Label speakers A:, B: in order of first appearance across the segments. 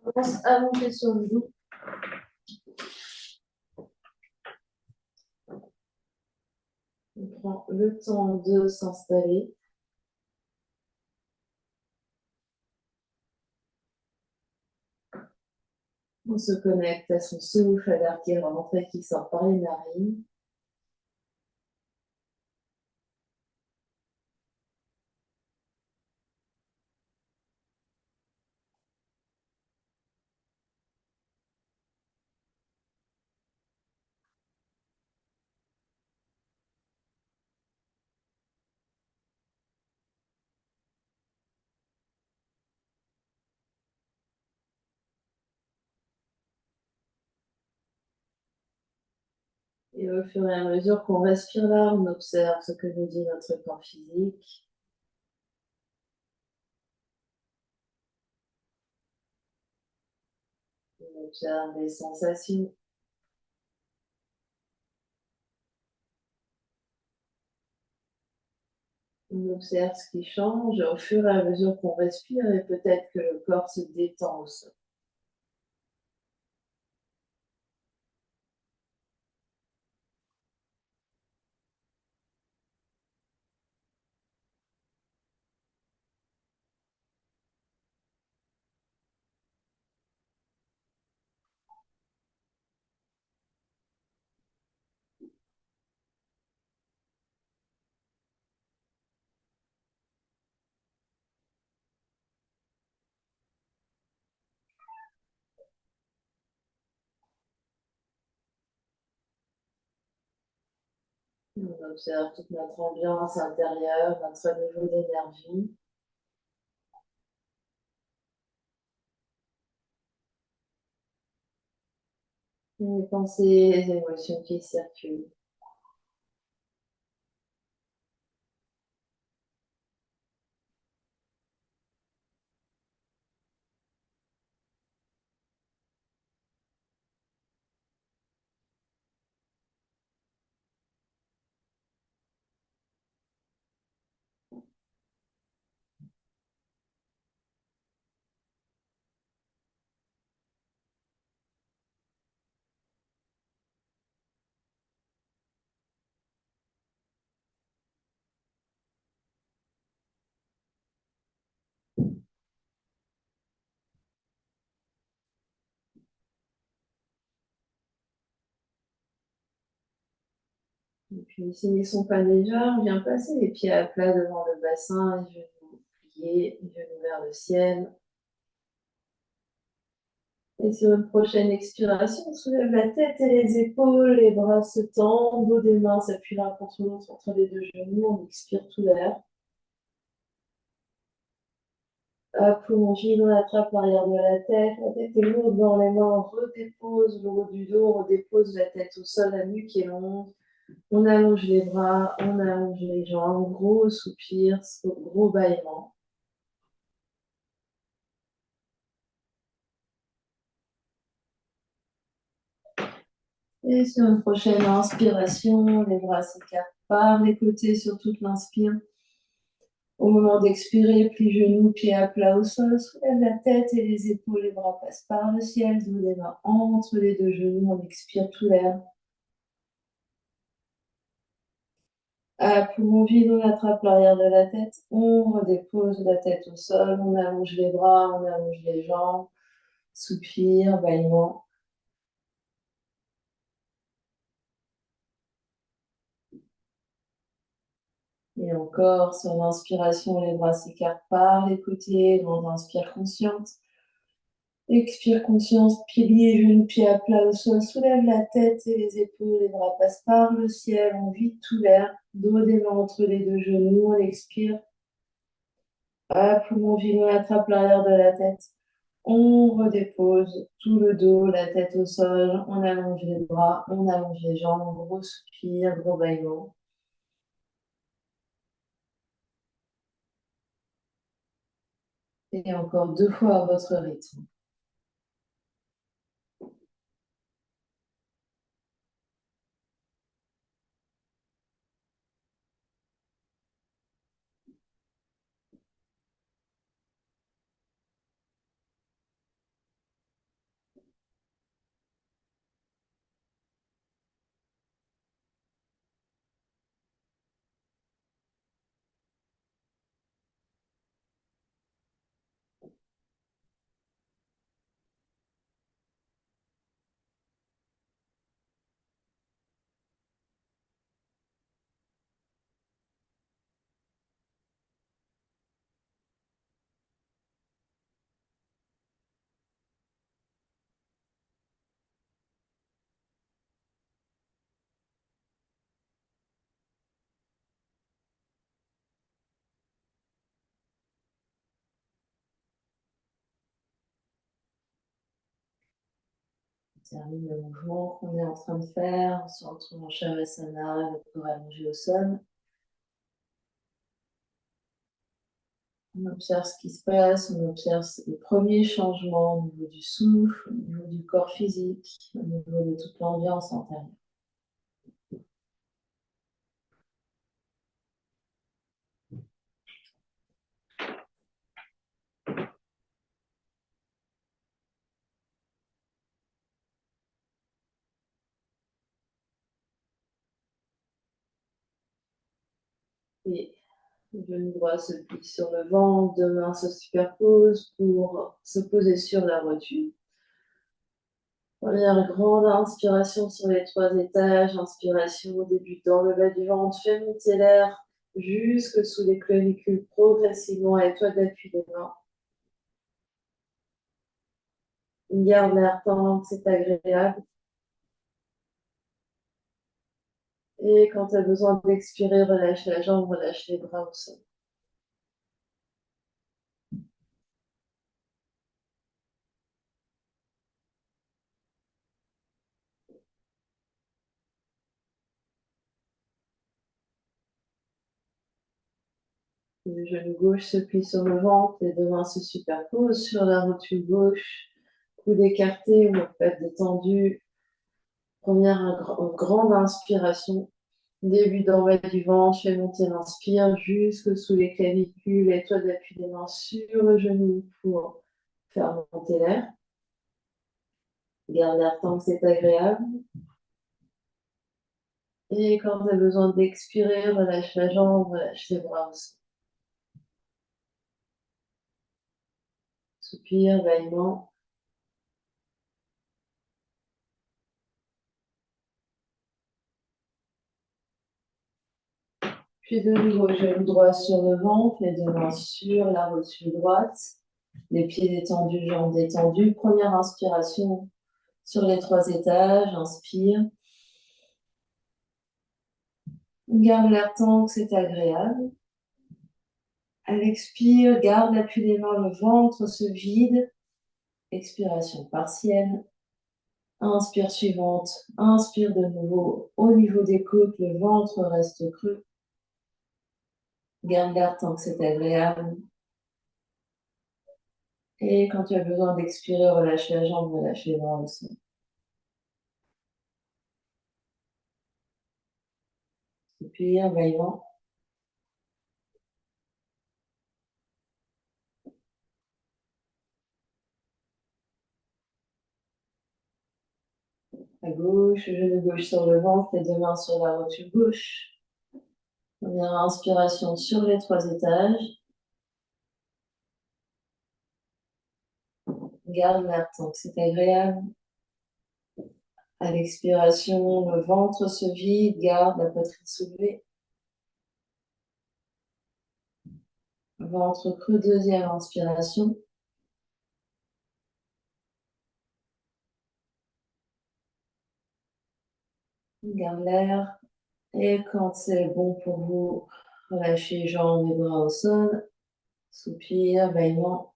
A: Commence à monter sur le dos. On prend le temps de s'installer. On se connecte à son souffle, à l'air qui rentre et qui sort par les narines. Et au fur et à mesure qu'on respire là, on observe ce que nous dit notre corps physique. On observe les sensations. On observe ce qui change au fur et à mesure qu'on respire et peut-être que le corps se détend aussi. On observe toute notre ambiance intérieure, notre niveau d'énergie. Les pensées, les émotions qui circulent. Et puis, s'ils n'y sont pas déjà, on vient placer les pieds à plat devant le bassin, les genoux pliés, les genoux vers le ciel. Et sur une prochaine expiration, on soulève la tête et les épaules, les bras se tendent, dos des mains s'appuient l'un contre l'autre entre les deux genoux, on expire tout l'air. Poumon vide, on attrape l'arrière de la tête est lourde dans les mains, on redépose le haut du dos, on redépose la tête au sol, la nuque est longue. On allonge les bras, on allonge les jambes, gros soupir, gros bâillement. Et sur une prochaine inspiration, les bras s'écartent par les côtés sur toute l'inspire. Au moment d'expirer, plie genoux, pieds à plat au sol, soulève la tête et les épaules, les bras passent par le ciel, dos les mains entre les deux genoux, on expire tout l'air. Poumon vide, on attrape l'arrière de la tête, on redépose la tête au sol, on allonge les bras, on allonge les jambes, soupir, bâillement. Et encore, sur l'inspiration, les bras s'écartent par les côtés, on inspire consciente. Expire conscience, pieds liés, genoux, pieds à plat au sol, soulève la tête et les épaules, les bras passent par le ciel, on vide tout l'air, dos des mains entre les deux genoux, on expire. Poumon vide, on attrape l'arrière de la tête. On redépose tout le dos, la tête au sol, on allonge les bras, on allonge les jambes, gros soupir, gros bâillement. Et encore 2 fois à votre rythme. termine le mouvement qu'on est en train de faire. On se retrouve en Shavasana, le corps allongé au sol. On observe ce qui se passe, on observe les premiers changements au niveau du souffle, au niveau du corps physique, au niveau de toute l'ambiance intérieure. Et le genou droit se plie sur le ventre, deux mains se superposent pour se poser sur la rotule. Première grande inspiration sur les 3 étages. Inspiration débute dans le bas du ventre. Fais monter l'air jusque sous les clavicules progressivement et toi d'appui des mains. Garde l'air tant que c'est agréable. Et quand tu as besoin d'expirer, relâche la jambe, relâche les bras au sol. Le genou gauche se plie sur le ventre, les deux mains se superposent sur la rotule gauche, coude écarté, omoplate détendue. Première grande inspiration. Début d'en bas du ventre, fais monter l'inspire jusque sous les clavicules et toi d'appui des mains sur le genou pour faire monter l'air. Garde l'air tant que c'est agréable. Et quand tu as besoin d'expirer, relâche la jambe, relâche les bras aussi. Soupir, bâillement. Puis de nouveau, genou droit sur le ventre, les deux mains sur la rotule droite. Les pieds détendus, jambes détendues. Première inspiration sur les 3 étages. Inspire. Garde l'air tant que c'est agréable. À l'expire, garde l'appui des mains, le ventre se vide. Expiration partielle. Inspire suivante. Inspire de nouveau. Au niveau des côtes, le ventre reste creux. Garde l'air tant que c'est agréable. Et quand tu as besoin d'expirer, relâche la jambe, relâche les bras aussi. Soupir, bâillement. À gauche, genou gauche sur le ventre, les deux mains sur la rotule gauche. Première inspiration sur les 3 étages. Garde l'air tant que c'est agréable. À l'expiration, le ventre se vide, garde la poitrine soulevée. Ventre creux, deuxième inspiration. Garde l'air. Et quand c'est bon pour vous, relâchez les jambes et bras au sol. Soupir, bâillement.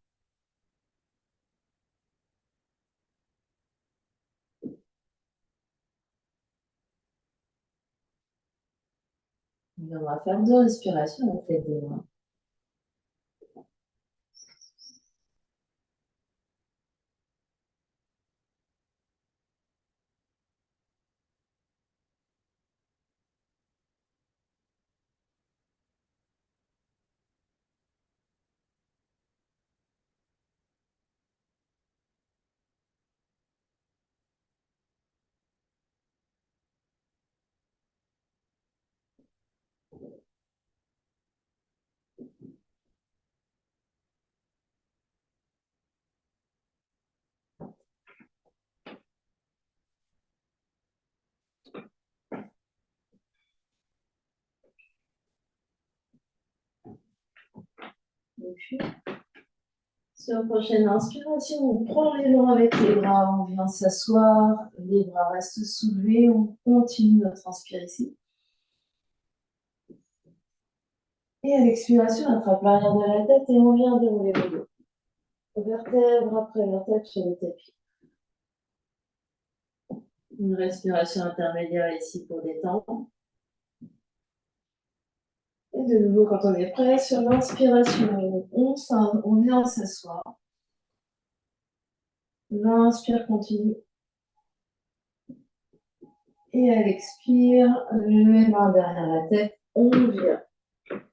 A: On va faire 2 respirations en fait des bras. Et puis, sur la prochaine inspiration, on prend les bras avec les bras, on vient s'asseoir, les bras restent soulevés, on continue notre inspire ici. Et à l'expiration, on attrape l'arrière de la tête et on vient dérouler le dos. Vertèbre après vertèbre sur le tapis. Une respiration intermédiaire ici pour détendre. Et de nouveau, quand on est prêt, sur l'inspiration, on vient s'asseoir. L'inspire continue. Et à l'expire, les mains derrière la tête, on vient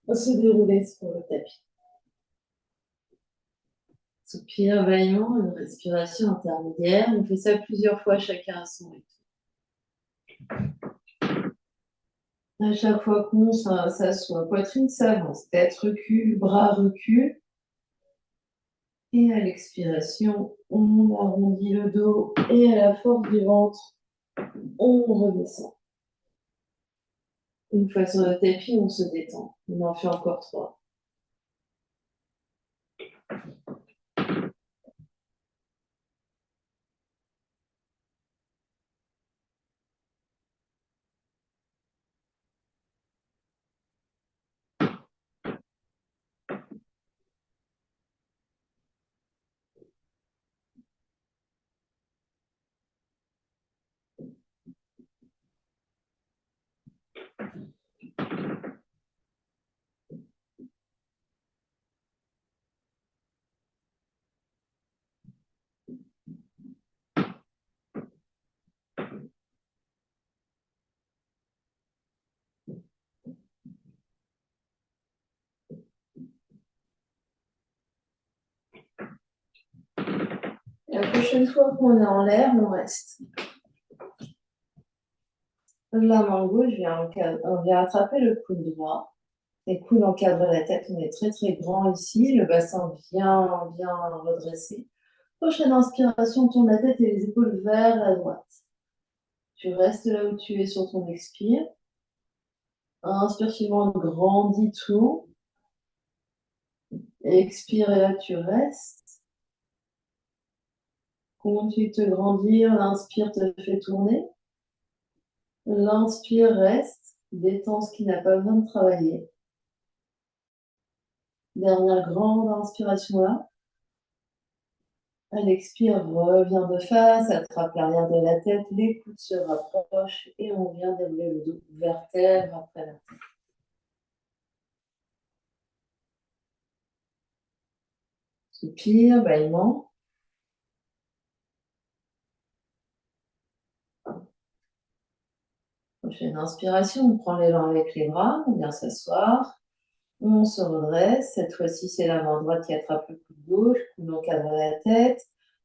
A: se dérouler sur le tapis. Soupir, bâillement, une respiration intermédiaire. On fait ça plusieurs fois, chacun à son rythme. À chaque fois qu'on s'assoit, poitrine s'avance, tête recule, bras recule. Et à l'expiration, on arrondit le dos et à la force du ventre, on redescend. Une fois sur le tapis, on se détend. On en fait encore 3. La prochaine fois qu'on est en l'air, on reste. La main gauche on vient attraper le coude droit. Les coudes encadrent la tête. On est très très grand ici. Le bassin bien redressé. Prochaine inspiration, tourne la tête et les épaules vers la droite. Tu restes là où tu es sur ton expire. Inspire suivant, grandis tout. Expire et là tu restes. Continue de te grandir. L'inspire te fait tourner. L'inspire reste. Détends ce qui n'a pas besoin de travailler. Dernière grande inspiration là. À l'expire, reviens de face, attrape l'arrière de la tête, les coudes se rapprochent et on vient dérouler le dos vertèbre après vertèbre. Soupir, bâillement. Prochaine inspiration, on prend l'élan avec les bras, on vient s'asseoir. On se redresse. Cette fois-ci, c'est la main droite qui attrape le coude gauche, coude encadre la tête.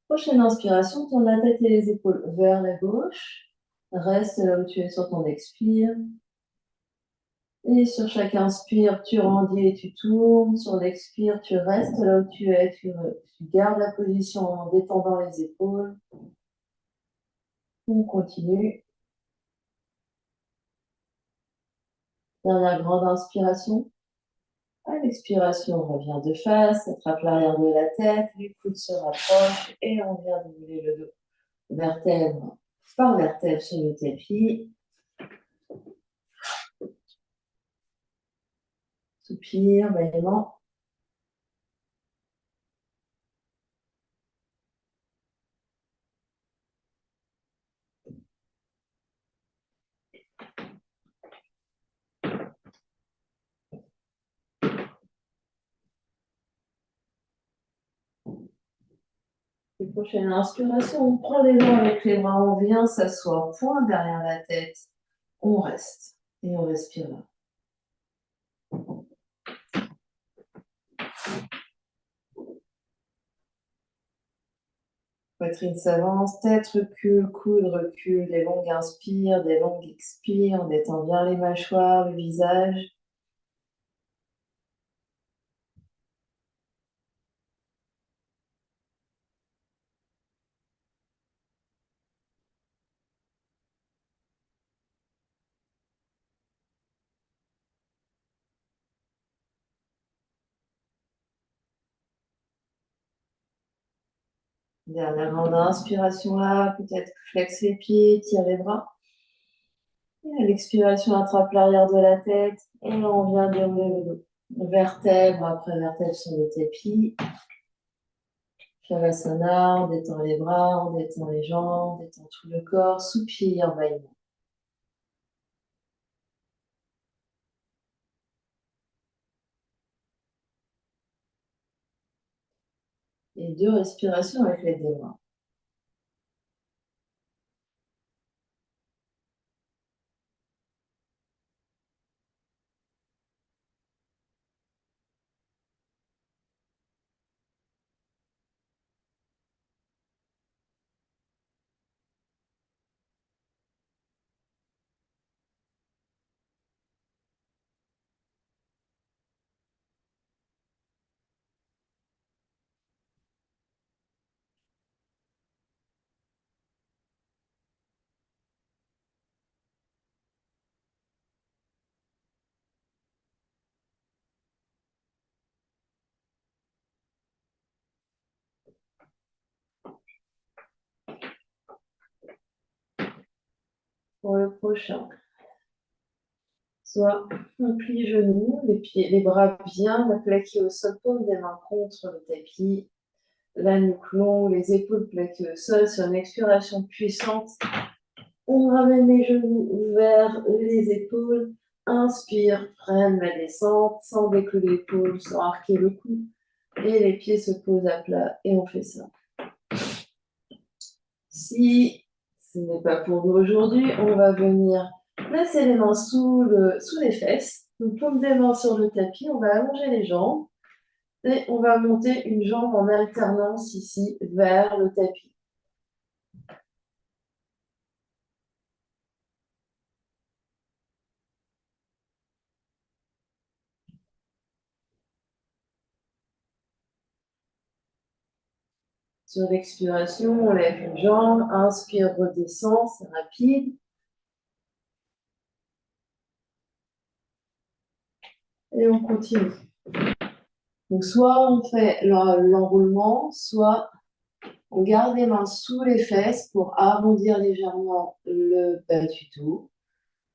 A: Prochaine inspiration, tourne la tête et les épaules vers la gauche. Reste là où tu es sur ton expire. Et sur chaque inspire, tu rendis et tu tournes. Sur l'expire, tu restes là où tu es. Tu gardes la position en détendant les épaules. On continue. Dernière grande inspiration. À l'expiration, on revient de face, attrape l'arrière de la tête, les coudes se rapprochent et on vient dérouler le dos. Vertèbre par vertèbre sur le tapis. Soupir, bâillement. Et prochaine inspiration, on prend les mains avec les bras, on vient s'asseoir, point derrière la tête. On reste et on respire là. Poitrine s'avance, tête recule, coude recule, des longues inspires, des longues expires, on détend bien les mâchoires, le visage. Dernière grande inspiration là, peut-être flex les pieds, tire les bras. Et à l'expiration, attrape l'arrière de la tête et on vient dérouler le dos. Vertèbre après vertèbre sur le tapis. Shavasana, on détend les bras, on détend les jambes, on détend tout le corps, soupir, bâillement. Et 2 respirations avec les 2 mains. Pour le prochain, soit on plie les genoux, les pieds, les bras bien plaqués au sol, paume des mains contre le tapis, la nuque longue, les épaules plaquées au sol. Sur une expiration puissante, on ramène les genoux vers les épaules. Inspire, freine la descente sans décoller l'épaule, sans arquer le cou. Et les pieds se posent à plat et on fait ça. Si ce n'est pas pour nous aujourd'hui, on va venir placer les mains sous les fesses. Donc, paume des mains sur le tapis, on va allonger les jambes et on va monter une jambe en alternance ici vers le tapis. Sur l'expiration, on lève une jambe, inspire, redescend, c'est rapide. Et on continue. Donc, soit on fait l'enroulement, soit on garde les mains sous les fesses pour arrondir légèrement le bas du dos.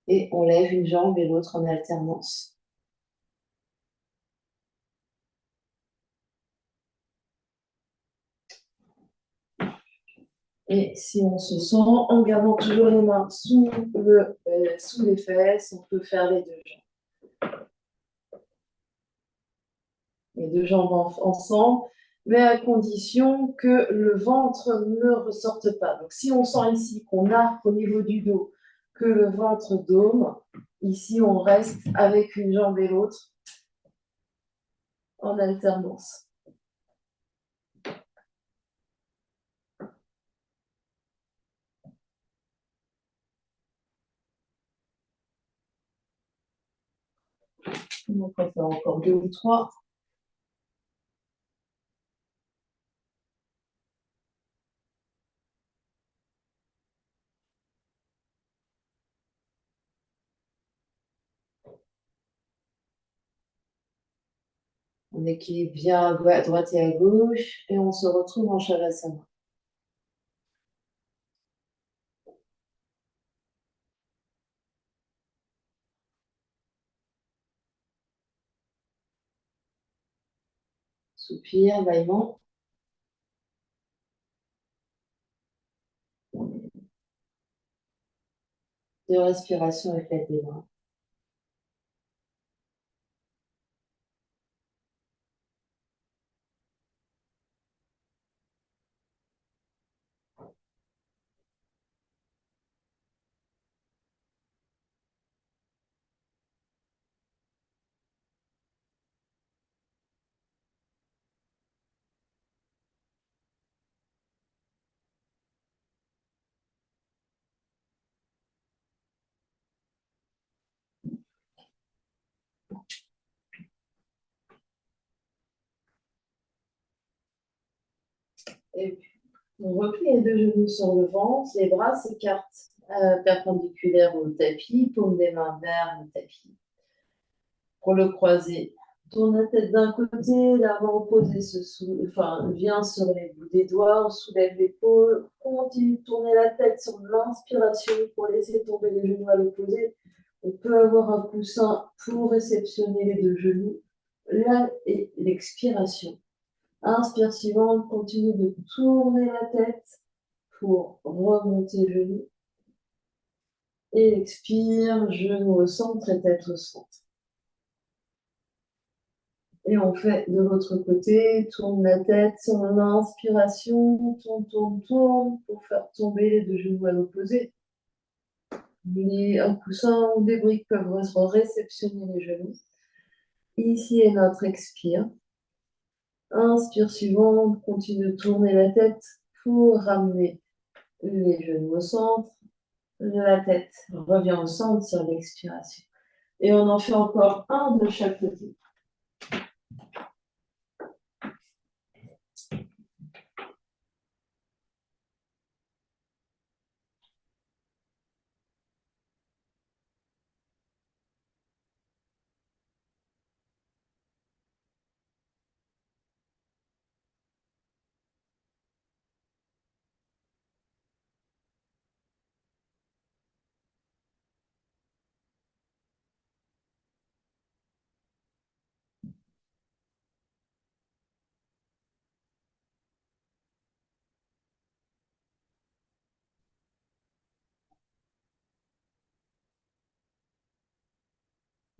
A: Et on lève une jambe et l'autre en alternance. Et si on se sent, en gardant toujours les mains sous les fesses, on peut faire les 2 jambes. Les 2 jambes ensemble, mais à condition que le ventre ne ressorte pas. Donc si on sent ici qu'on arque au niveau du dos, que le ventre dôme, ici on reste avec une jambe et l'autre en alternance. On peut faire encore 2 ou 3. On équilibre bien à droite et à gauche et on se retrouve en Shavasana. Soupir, bâillement. De respiration avec l'aide des bras. Et puis, on replie les 2 genoux sur le ventre, les bras s'écartent perpendiculaires au tapis, paume des mains vers le tapis. Pour le croiser, tourne la tête d'un côté, la main opposée vient sur les bouts des doigts, on soulève l'épaule, continue de tourner la tête sur l'inspiration pour laisser tomber les genoux à l'opposé. On peut avoir un coussin pour réceptionner les 2 genoux. Là, et l'expiration. Inspire suivante, continue de tourner la tête pour remonter le genou. Et expire, genou au centre et tête au centre. Et on fait de l'autre côté, tourne la tête sur l'inspiration, tourne, tourne, tourne, pour faire tomber les deux genoux à l'opposé. Un coussin ou des briques peuvent réceptionner les genoux. Ici est notre expire. Inspire suivante, continue de tourner la tête pour ramener les genoux au centre. La tête revient au centre sur l'expiration. Et on en fait encore un de chaque côté.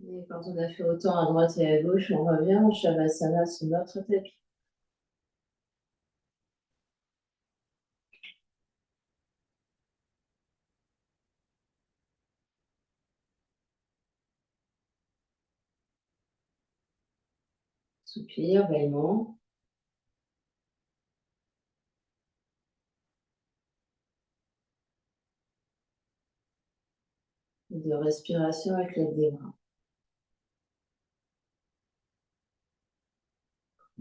A: Et quand on a fait autant à droite et à gauche, on revient en Shavasana sur notre tapis. Soupir, bâillement. De respiration avec l'aide des bras.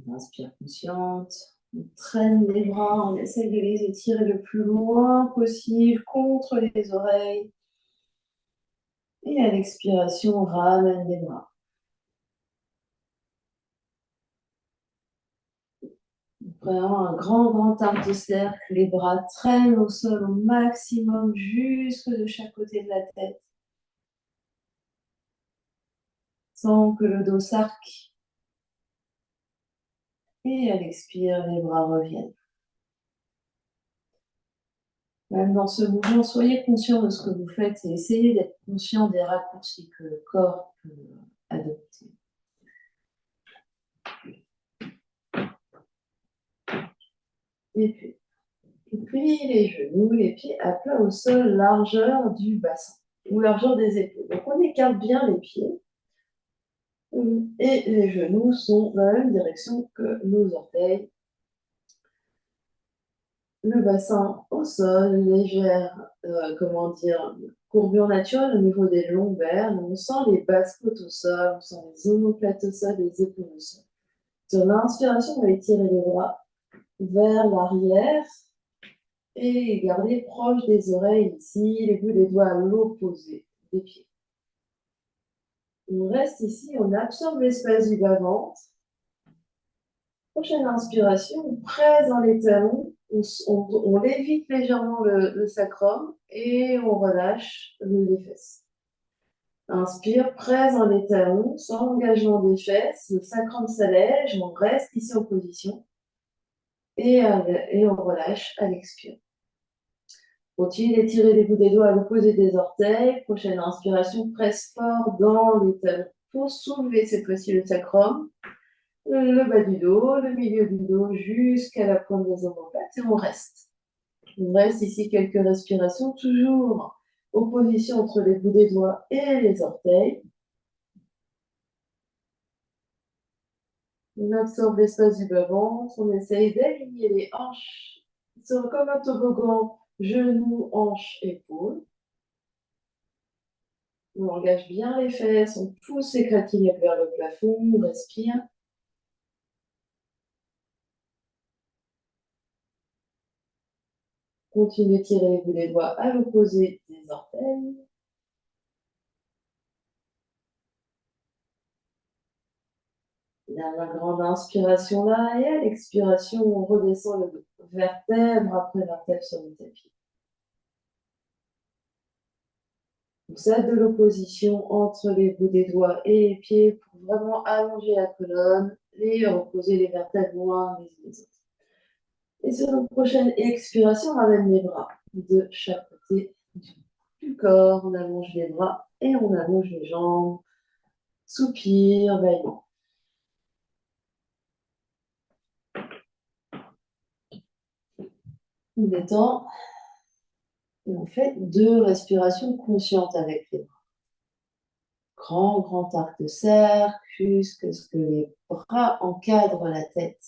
A: On inspire consciente. On traîne les bras, on essaie de les étirer le plus loin possible contre les oreilles. Et à l'expiration, on ramène les bras. Vraiment un grand arc de cercle. Les bras traînent au sol au maximum jusque de chaque côté de la tête. Sans que le dos s'arque. Et à l'expire, les bras reviennent. Même dans ce mouvement, soyez conscient de ce que vous faites et essayez d'être conscient des raccourcis que le corps peut adopter. Et puis les genoux, les pieds à plat au sol, largeur du bassin ou largeur des épaules. Donc on écarte bien les pieds et les genoux sont dans la même direction que nos orteils. Le bassin au sol, légère, courbure naturelle au niveau des lombaires. On sent les basses côtes au sol, on sent les omoplates au sol, les épaules au sol. Sur l'inspiration, on va étirer les bras vers l'arrière et garder proche des oreilles ici, les bouts des doigts à l'opposé des pieds. On reste ici, on absorbe l'espace du bas-ventre. Prochaine inspiration, on presse dans les talons, on lévite légèrement le sacrum et on relâche les fesses. Inspire, presse dans les talons, sans engagement des fesses, le sacrum s'allège, on reste ici en position et on relâche à l'expire. Continue d'étirer les bouts des doigts à l'opposé des orteils. Prochaine inspiration, presse fort dans les talons pour soulever cette fois-ci le sacrum, le bas du dos, le milieu du dos jusqu'à la pointe des omoplates et on reste. On reste ici quelques respirations, toujours en position entre les bouts des doigts et les orteils. On absorbe l'espace du bas-ventre, on essaye d'aligner les hanches comme un toboggan, genoux, hanches, épaules. On engage bien les fesses, on pousse les crânières vers le plafond, on respire. Continue de tirer les bouts des doigts à l'opposé des orteils. La grande inspiration là, et à l'expiration, on redescend le vertèbre après vertèbre sur le tapis. Donc ça, de l'opposition entre les bouts des doigts et les pieds pour vraiment allonger la colonne, et reposer les vertèbres loin les unes des autres. Et sur notre prochaine expiration, on ramène les bras de chaque côté du corps. On allonge les bras et on allonge les jambes. Soupir, bâillement. On détend et on fait 2 respirations conscientes avec les bras. Grand, grand arc de cercle jusqu'à ce que les bras encadrent la tête.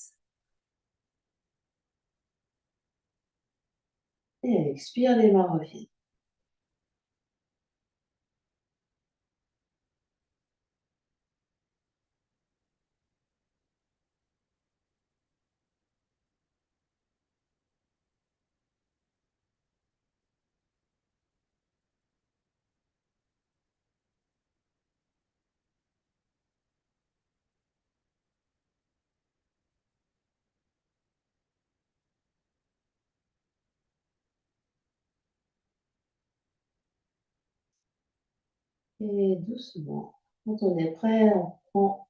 A: Et elle expire, les mains reviennent. Et doucement, quand on est prêt, on prend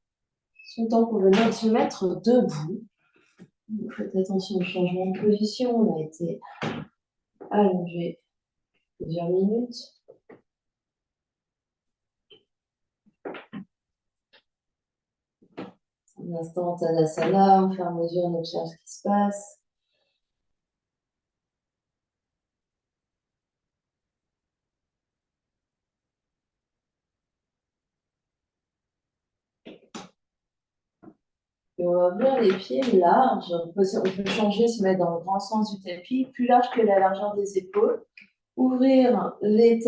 A: son temps pour venir se mettre debout. Faites attention au changement de position. On a été allongé plusieurs minutes. Un instant, Tadasana, on ferme les yeux, on observe ce qui se passe. Et on va ouvrir les pieds larges. On peut changer, se mettre dans le grand sens du tapis, plus large que la largeur des épaules. Ouvrir les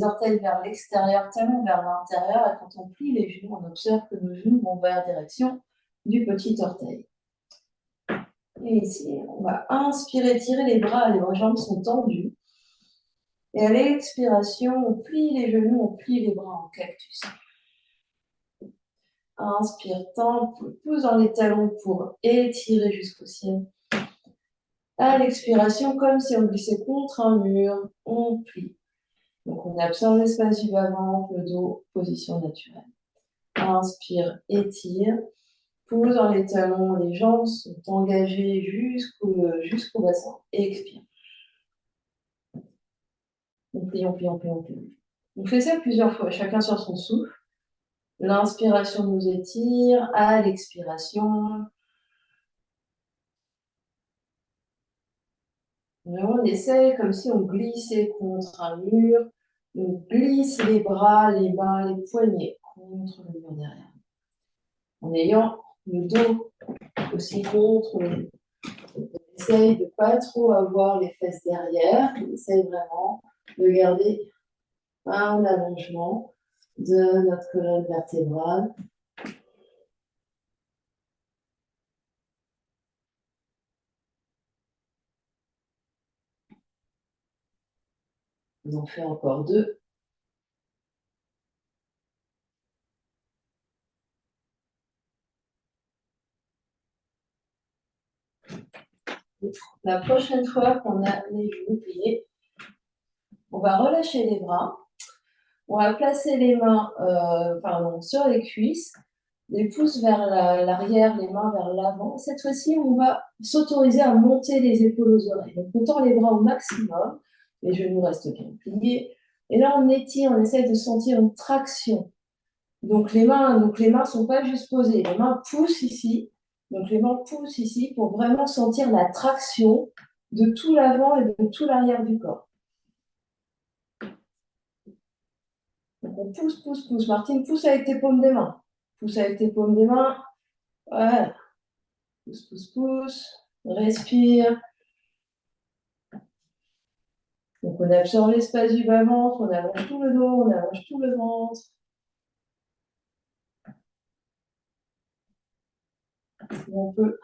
A: orteils vers l'extérieur, talons vers l'intérieur. Et quand on plie les genoux, on observe que nos genoux vont vers la direction du petit orteil. Et ici, on va inspirer, tirer les bras, les jambes sont tendues. Et à l'expiration, on plie les genoux, on plie les bras en cactus. Inspire, tend, pousse dans les talons pour étirer jusqu'au ciel. À l'expiration, comme si on glissait contre un mur, on plie. Donc on absorbe l'espace du bas-ventre, le dos, position naturelle. Inspire, étire, pousse dans les talons, les jambes sont engagées jusqu'au bassin. Expire. On plie, on plie, on plie, on plie. On fait ça plusieurs fois, chacun sur son souffle. L'inspiration nous étire, à l'expiration, on essaye comme si on glissait contre un mur. On glisse les bras, les mains, les poignets contre le mur derrière. En ayant le dos aussi contre le mur. On essaye de ne pas trop avoir les fesses derrière. On essaye vraiment de garder un allongement de notre colonne vertébrale. On en fait encore 2. La prochaine fois qu'on a les genoux pliés, on va relâcher les bras. On va placer les mains sur les cuisses, les pouces vers l'arrière, les mains vers l'avant. Cette fois-ci, on va s'autoriser à monter les épaules aux oreilles. Donc, on tend les bras au maximum, les genoux restent bien pliés. Et là, on étire, on essaie de sentir une traction. Donc, les mains ne sont pas juste posées. Les mains poussent ici. Donc, les mains poussent ici pour vraiment sentir la traction de tout l'avant et de tout l'arrière du corps. Donc, on pousse, pousse, pousse. Martine, pousse avec tes paumes des mains. Pousse avec tes paumes des mains. Voilà. Pousse, pousse, pousse. Respire. Donc, on absorbe l'espace du bas-ventre. On allonge tout le dos. On allonge tout le ventre. On peut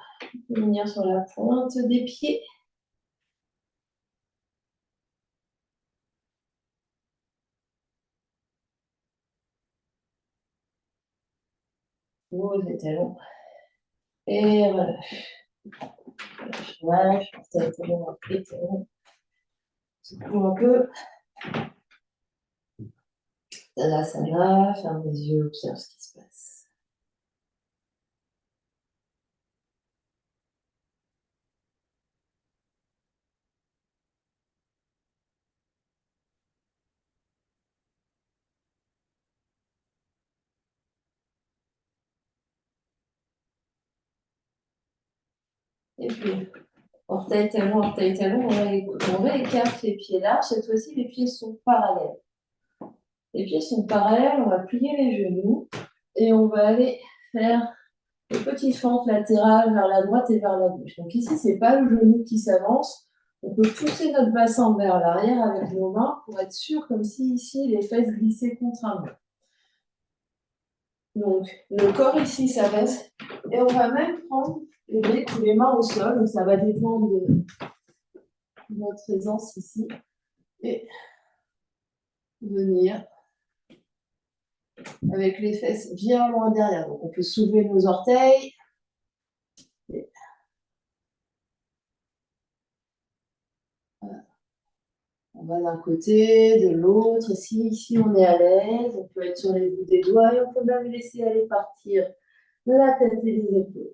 A: venir sur la pointe des pieds. Pose les talons. Et relâche. Relâche. Les talons. Secoue un peu. Tadasana. Ferme les yeux. Observe ce qui se passe. Et puis, orteil, talon, on réécarte les pieds larges. Cette fois-ci, les pieds sont parallèles. Les pieds sont parallèles, on va plier les genoux et on va aller faire une petite fente latérale vers la droite et vers la gauche. Donc ici, ce n'est pas le genou qui s'avance. On peut pousser notre bassin vers l'arrière avec nos mains pour être sûr, comme si ici, les fesses glissaient contre un mur. Donc, le corps ici s'abaisse et on va même prendre les briques ou les mains au sol. Donc, ça va dépendre de notre aisance ici. Et venir avec les fesses bien loin derrière. Donc, on peut soulever nos orteils. Et voilà. On va d'un côté, de l'autre. Ici, on est à l'aise. On peut être sur les bouts des doigts et on peut même laisser aller partir de la tête et des épaules.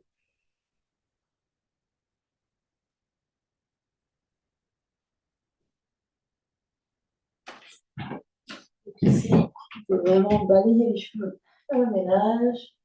A: Donc ici, on peut vraiment balayer les cheveux à un ménage.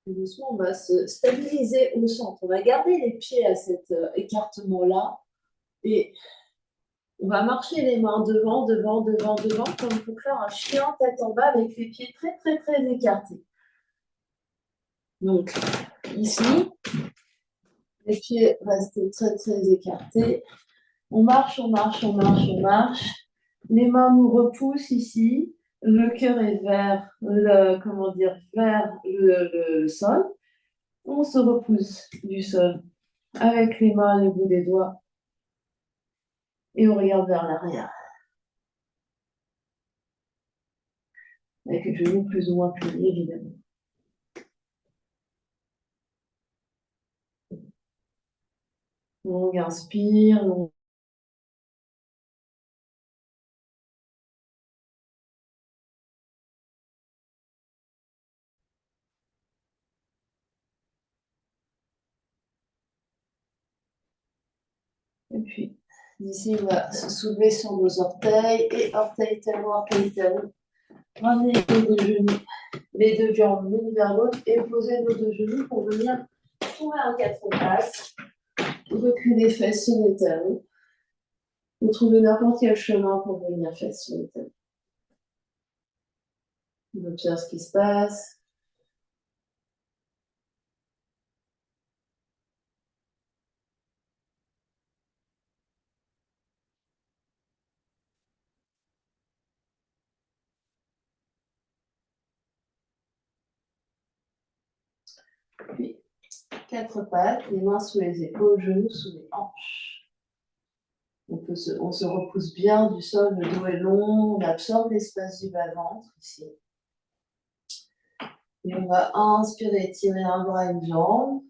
A: Et doucement, on va se stabiliser au centre. On va garder les pieds à cet écartement-là. Et on va marcher les mains devant, devant, devant, devant, comme pour faire un chien tête en bas avec les pieds très, très, très écartés. Donc, ici, les pieds restent très, très écartés. On marche, on marche, on marche, on marche. Les mains nous repoussent ici. Le cœur est vers le sol. On se repousse du sol avec les mains et le bout des doigts. Et on regarde vers l'arrière. Avec le genou plus ou moins plié, évidemment. Longue inspire, longue. Et puis, ici, on va se soulever sur nos orteils et orteil, talon, orteil, talon. Ramener les deux genoux, les deux jambes l'une vers l'autre et poser nos deux genoux pour venir trouver un quatre pattes. Reculer les fesses sur les talons. Vous trouvez n'importe quel chemin pour venir fesses sur les talons. On observe ce qui se passe. Puis, quatre pattes, les mains sous les épaules, genoux sous les hanches. On se repousse bien du sol, le dos est long, on absorbe l'espace du bas-ventre ici. Et on va inspirer, tirer un bras, une jambe.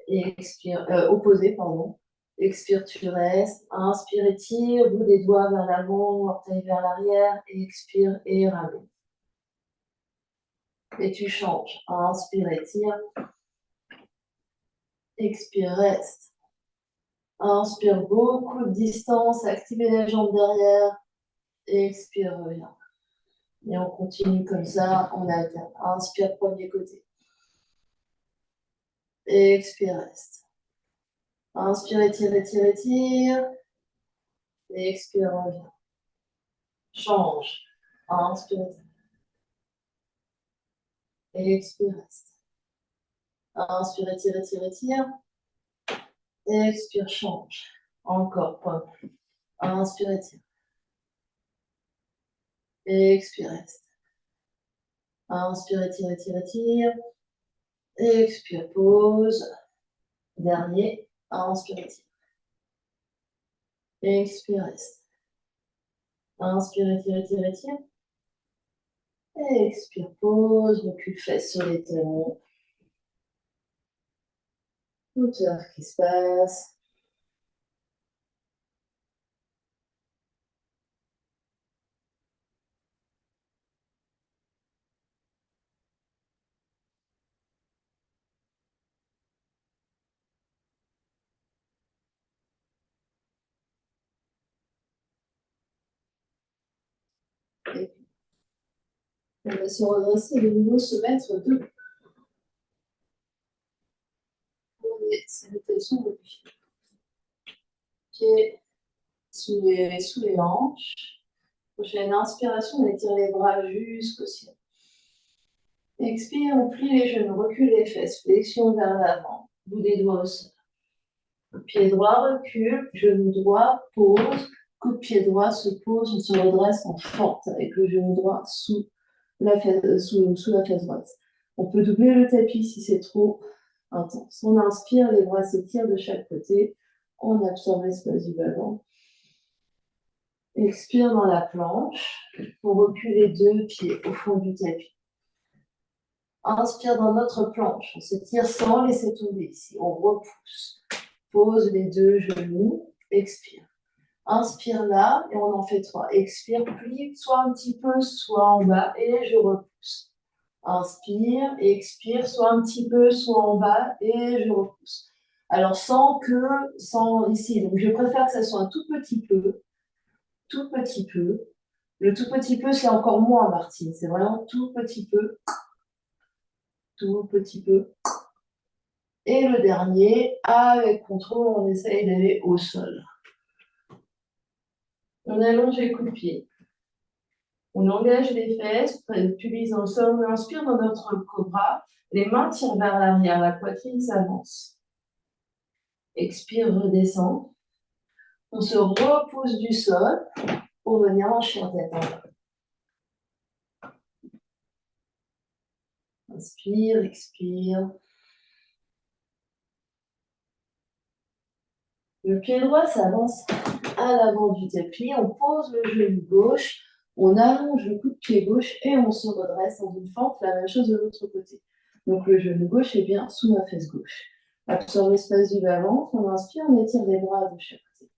A: Et expire, opposé, pardon. Expire, tu restes. Inspire, étire, bout des doigts vers l'avant, orteil vers l'arrière. Et expire et ramène. Et tu changes. Inspire, étire. Expire, reste. Inspire, beaucoup de distance, activez les jambes derrière. Et expire, reviens. Et on continue comme ça, on alterne. Inspire, premier côté. Et expire, reste. Inspire, étire, étire, étire. Et expire, reviens. Change. Inspire, étire. Et expire, reste. Inspire, étire, étire, étire. Et expire, change. Encore, point. Inspire, étire. Et expire, reste. Inspire, étire, étire, étire. Et expire, pause. Dernier. Inspire, étire. Et expire, reste. Inspire, étire, étire, étire. Et expire, pause. Recule, fesse sur les talons. Observe ce qui se passe. Et on va se redresser de nouveau, se mettre debout. Pour les salutations de pied. Pieds sous les hanches. Prochaine inspiration, on étire les bras jusqu'au ciel. Expire, on plie les genoux, recule les fesses, flexion vers l'avant, bout des doigts au sol. Pied droit recule, genou droit pose, coup de pied droit se pose, on se redresse en fente avec le genou droit sous la fesse droite. On peut doubler le tapis si c'est trop intense. On inspire, les bras s'étirent de chaque côté, on absorbe l'espace du bas-ventre. Expire dans la planche, on recule les deux pieds au fond du tapis. Inspire dans notre planche, on s'étire sans laisser tomber ici, on repousse. Pose les deux genoux, expire. Inspire là et on en fait 3. Expire, plie soit un petit peu, soit en bas et je repousse. Inspire, expire, soit un petit peu, soit en bas et je repousse. Alors sans ici, donc je préfère que ça soit un tout petit peu, tout petit peu. Le tout petit peu, c'est encore moins, Martine, c'est vraiment tout petit peu, tout petit peu. Et le dernier, avec contrôle, on essaye d'aller au sol. On allonge les coups de pied. On engage les fesses, pubis dans le sol, on inspire dans notre cobra. Les mains tirent vers l'arrière, la poitrine s'avance. Expire, redescend. On se repousse du sol pour venir en chien tête en bas. Inspire, expire. Le pied droit s'avance à l'avant du tapis. On pose le genou gauche. On allonge le coup de pied gauche et on se redresse dans une fente. La même chose de l'autre côté. Donc le genou gauche est bien sous ma fesse gauche. Absorbe l'espace du bas-ventre. On inspire, on étire les bras de chaque côté.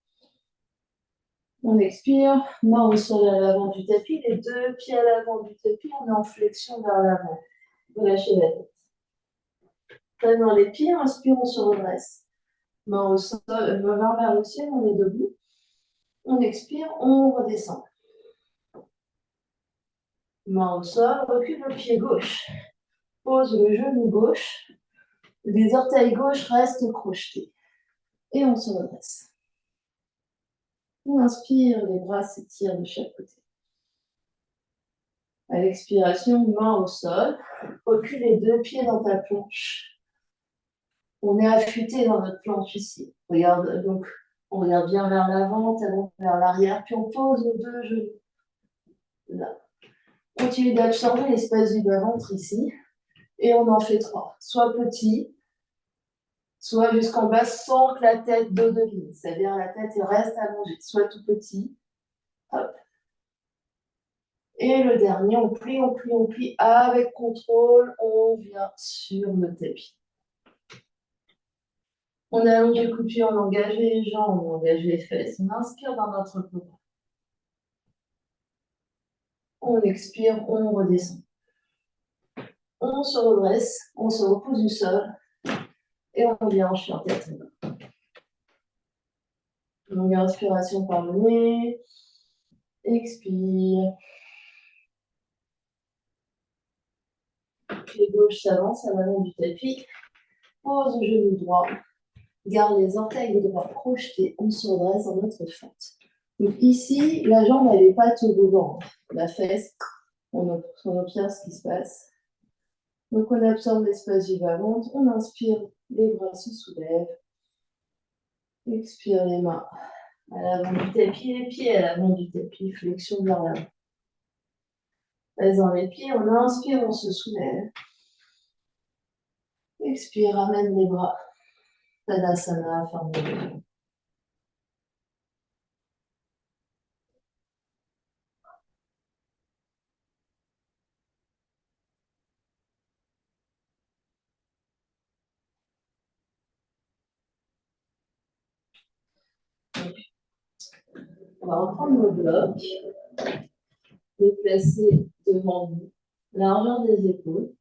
A: On expire, main au sol à l'avant du tapis. Les deux pieds à l'avant du tapis. On est en flexion vers l'avant. Relâchez la tête. Taille dans les pieds. Inspire, on se redresse. Main au sol, main vers le ciel. On est debout. On expire, on redescend. Main au sol, recule le pied gauche. Pose le genou gauche. Les orteils gauche restent crochetés. Et on se redresse. On inspire, les bras s'étirent de chaque côté. À l'expiration, main au sol. Recule les deux pieds dans ta planche. On est affûté dans notre planche ici. Regarde, donc, on regarde bien vers l'avant, talon vers l'arrière, puis on pose nos deux genoux. Là. Continue d'absorber l'espace du bas-ventre ici. Et on en fait 3. Soit petit, soit jusqu'en bas sans que la tête dos devine. C'est-à-dire la tête reste allongée. Soit tout petit. Hop. Et le dernier, on plie, on plie, on plie. Avec contrôle, on vient sur le tapis. On allonge le coup de pied, on engage les jambes, on engage les fesses. On inspire dans notre cobra. On expire, on redescend. On se redresse, on se repousse du sol. Et on vient en chien tête. Longue inspiration par le nez. Expire. Pied gauche s'avance à l'avant du tapis. Pose le genou droit. Garde les orteils droits projetés. On se redresse dans notre fente. Donc ici, la jambe, elle n'est pas toboggan. La fesse, on observe ce qui se passe. Donc on absorbe l'espace du bas-ventre. On inspire, les bras se soulèvent. Expire les mains à l'avant du tapis, les pieds à l'avant du tapis, flexion vers l'avant. Pèse dans les pieds, on inspire, on se soulève. Expire, ramène les bras. Tadasana, ferme les yeux. On va reprendre le bloc, les placer devant nous, largeur des épaules.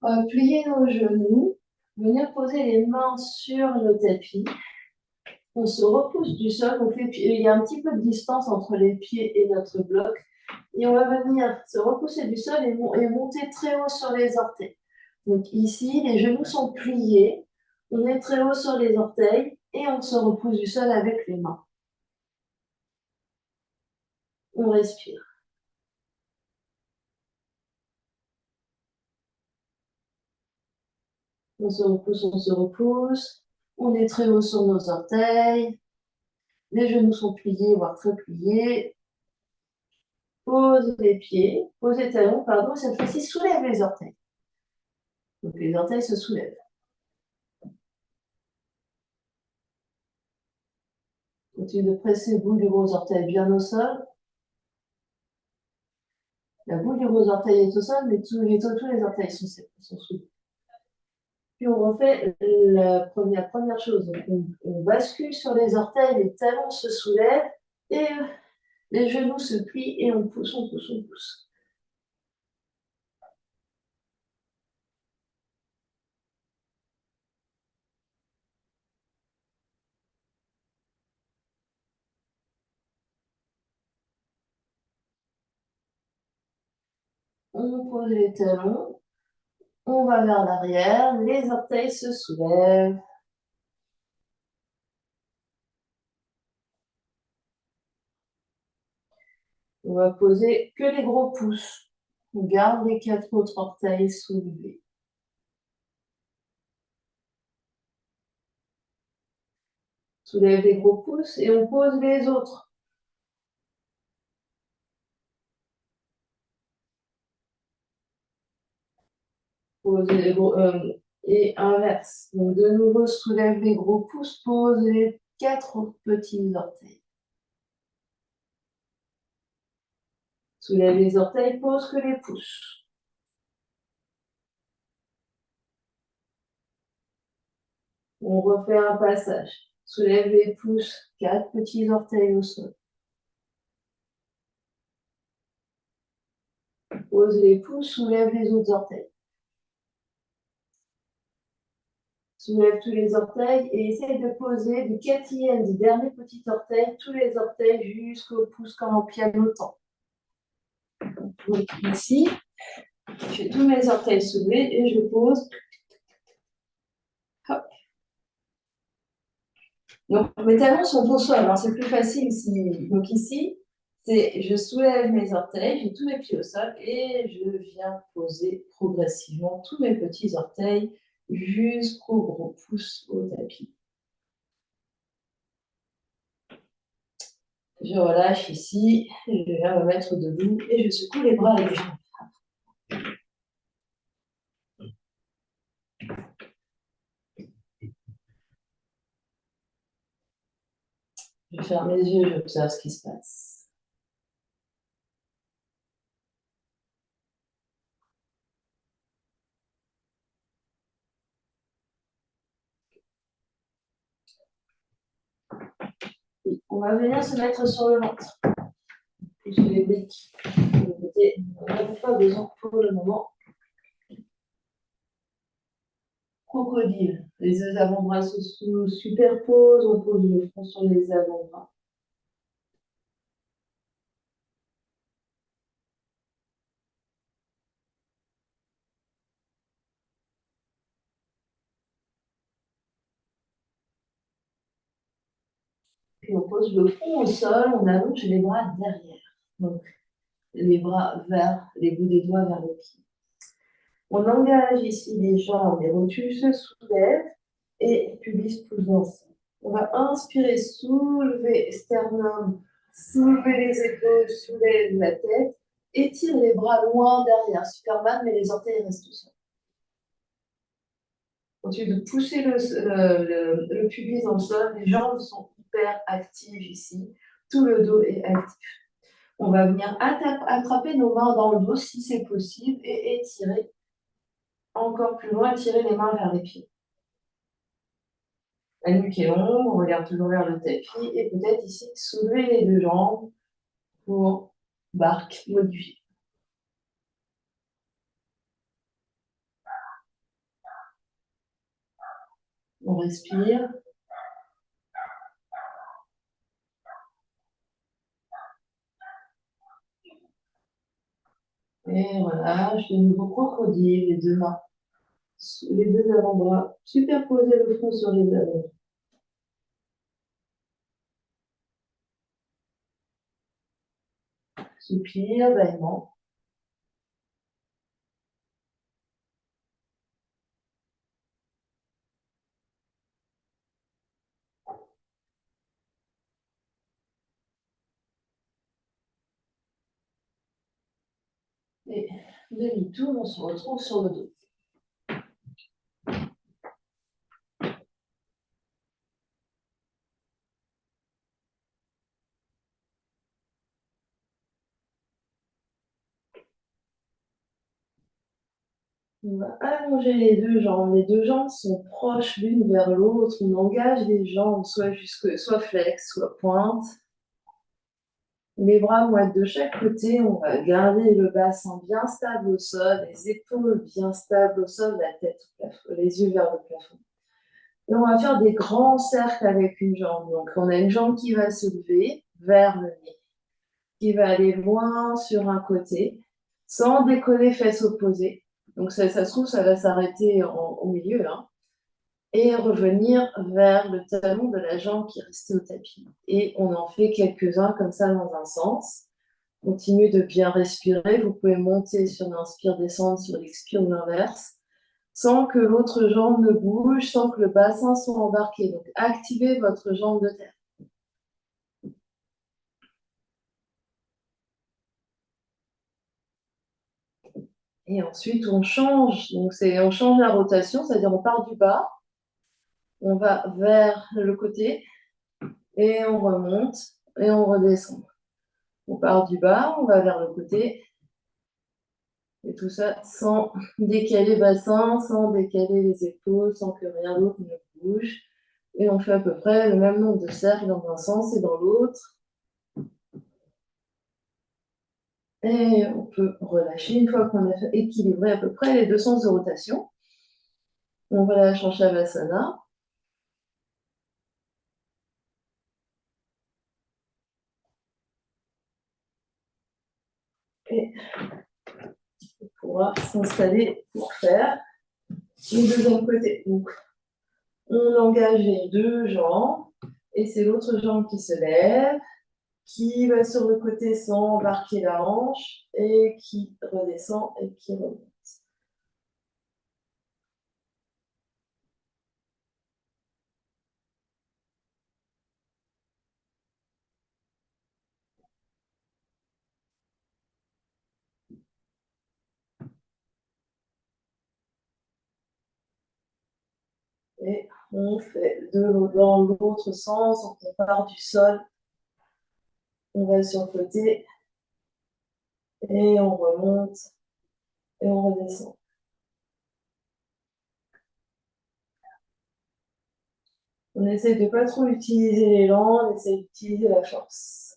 A: On va plier nos genoux, venir poser les mains sur le tapis. On se repousse du sol, donc il y a un petit peu de distance entre les pieds et notre bloc. Et on va venir se repousser du sol et monter très haut sur les orteils. Donc ici, les genoux sont pliés, on est très haut sur les orteils et on se repousse du sol avec les mains. On respire. On se repousse, on se repousse. On est très haut sur nos orteils. Les genoux sont pliés, voire très pliés. Pose les pieds, pose les talons, pardon. Cette fois-ci, soulève les orteils. Donc les orteils se soulèvent. Continue de presser le bout du gros orteil bien au sol. La boule du gros orteil est au sol, mais tous les orteils sont soulevés. Puis on refait la première chose. Donc on bascule sur les orteils, les talons se soulèvent et les genoux se plient et on pousse, on pousse, on pousse. On pose les talons, on va vers l'arrière, les orteils se soulèvent. On va poser que les gros pouces. On garde les 4 autres orteils soulevés. Soulève les gros pouces et on pose les autres. Pose les gros, et inverse. Donc de nouveau, soulève les gros pouces, pose les 4 petits orteils. Soulève les orteils, pose que les pouces. On refait un passage. Soulève les pouces, 4 petits orteils au sol. Pose les pouces, soulève les autres orteils. Soulève tous les orteils et essaye de poser du 4e, du dernier petit orteil, tous les orteils jusqu'au pouce comme en pianotant. Donc ici, j'ai tous mes orteils soulevés et je pose. Hop. Donc mes talons sont au sol, hein, c'est plus facile ici. Donc ici, je soulève mes orteils, j'ai tous mes pieds au sol et je viens poser progressivement tous mes petits orteils jusqu'au gros pouce au tapis. Je relâche ici, je viens me mettre debout et je secoue les bras et les jambes. Je ferme les yeux, j'observe ce qui se passe. On va venir se mettre sur le ventre. Et sur les briques. On n'a pas besoin pour le moment. Crocodile. Les avant-bras se superposent, on pose le front sur les avant-bras. Puis on pose le front au sol, on allonge les bras derrière. Donc les bras vers les bouts des doigts vers les pieds. On engage ici les jambes, les rotules se soulèvent et pubis pousse ensemble. On va inspirer, soulever sternum, soulever les épaules, soulève la tête, étire les bras loin derrière, Superman, mais les orteils restent tout seuls. Continue de pousser le pubis dans le sol, les jambes sont hyper actives ici, tout le dos est actif. On va venir attraper nos mains dans le dos si c'est possible et étirer encore plus loin, tirer les mains vers les pieds. La nuque est longue, on regarde toujours vers le tapis et peut-être ici soulever les 2 jambes pour barque modifiée. On respire. Et relâche de nouveau crocodile, les deux mains, les deux avant-bras, superposer le front sur les avant. Soupir, bâillement. Et demi-tour, on se retrouve sur le dos. On va allonger les deux jambes. Les deux jambes sont proches l'une vers l'autre. On engage les jambes soit flex, soit pointe. Les bras vont être de chaque côté. On va garder le bassin bien stable au sol, les épaules bien stables au sol, la tête au plafond, les yeux vers le plafond. Et on va faire des grands cercles avec une jambe. Donc, on a une jambe qui va se lever vers le nez, qui va aller loin sur un côté, sans décoller fesses opposées. Donc, ça se trouve, ça va s'arrêter au milieu, hein, et revenir vers le talon de la jambe qui est restée au tapis. Et on en fait quelques-uns comme ça dans un sens. Continuez de bien respirer. Vous pouvez monter sur l'inspire, descendre sur l'expire ou l'inverse, sans que l'autre jambe ne bouge, sans que le bassin soit embarqué. Donc, activez votre jambe de terre. Et ensuite, on change. Donc, on change la rotation, c'est-à-dire on part du bas, on va vers le côté, et on remonte, et on redescend. On part du bas, on va vers le côté, et tout ça sans décaler le bassin, sans décaler les épaules, sans que rien d'autre ne bouge. Et on fait à peu près le même nombre de cercles dans un sens et dans l'autre. Et on peut relâcher une fois qu'on a équilibré à peu près les deux sens de rotation. On relâche en Shavasana. Et on pourra s'installer pour faire le deuxième côté. Donc, on engage les deux jambes et c'est l'autre jambe qui se lève, qui va sur le côté sans embarquer la hanche et qui redescend et qui remonte. Et on fait dans l'autre sens, on part du sol, on va sur le côté et on remonte et on redescend. On essaie de ne pas trop utiliser l'élan, on essaie d'utiliser la force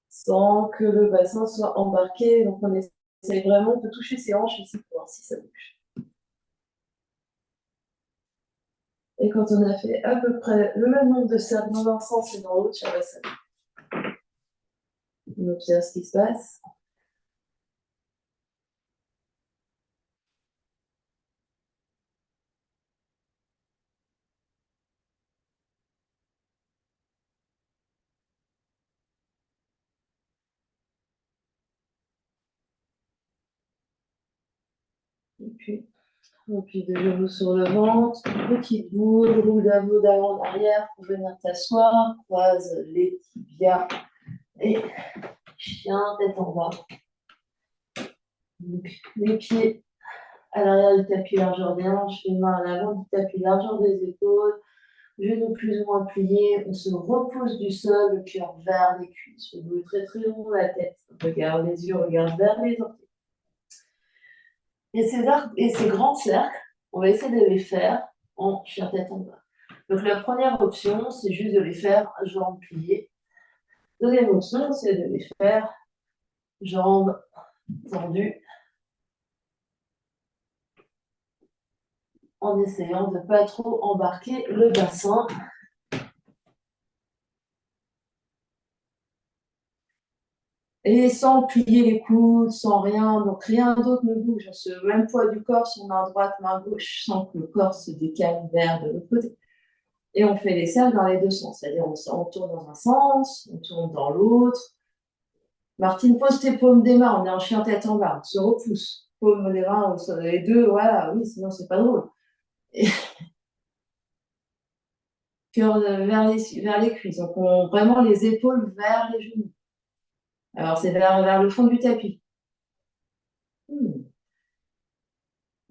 A: sans que le bassin soit embarqué. Donc on essaie vraiment de toucher ses hanches ici pour voir si ça bouge. Et quand on a fait à peu près le même nombre de cercles dans un sens et dans l'autre, on observe ce qui se passe. Et puis de genoux sur le ventre, petite boule, roue d'avant en arrière pour venir t'asseoir, croise les tibias et chien, tête en bas. Donc, les pieds à l'arrière du tapis, largeur des hanches, les mains à l'avant du tapis, largeur des épaules, genoux plus ou moins pliés, on se repose du sol, le cœur vers les cuisses, le dos très très long, la tête, regarde les yeux, regarde vers les orteils. Et ces grands cercles, on va essayer de les faire en chien tête en bas. Donc la première option, c'est juste de les faire jambes pliées. Deuxième option, c'est de les faire jambes tendues en essayant de ne pas trop embarquer le bassin. Et sans plier les coudes, sans rien, donc rien d'autre ne bouge. On se même poids du corps sur main droite, main gauche, sans que le corps se décale vers de l'autre côté. Et on fait les cercles dans les deux sens, c'est-à-dire on tourne dans un sens, on tourne dans l'autre. Martine, pose tes paumes des mains, on est en chien tête en bas, on se repousse. Paumes des mains, les deux, voilà, oui, sinon c'est pas drôle. Et cœur vers les cuisses, donc on, vraiment les épaules vers les genoux. Alors c'est vers le fond du tapis.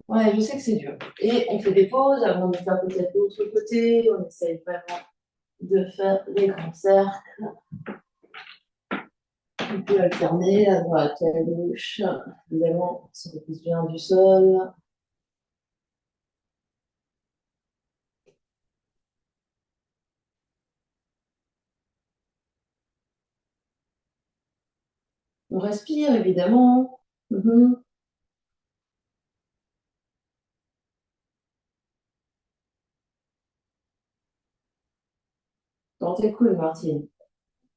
A: Ouais, je sais que c'est dur. Et on fait des pauses avant de faire peut-être l'autre côté. On essaye vraiment de faire les grands cercles. On peut alterner à droite et à gauche. Évidemment, on se repose bien du sol. On respire, évidemment. Mhm. Dans tes coudes, Martine.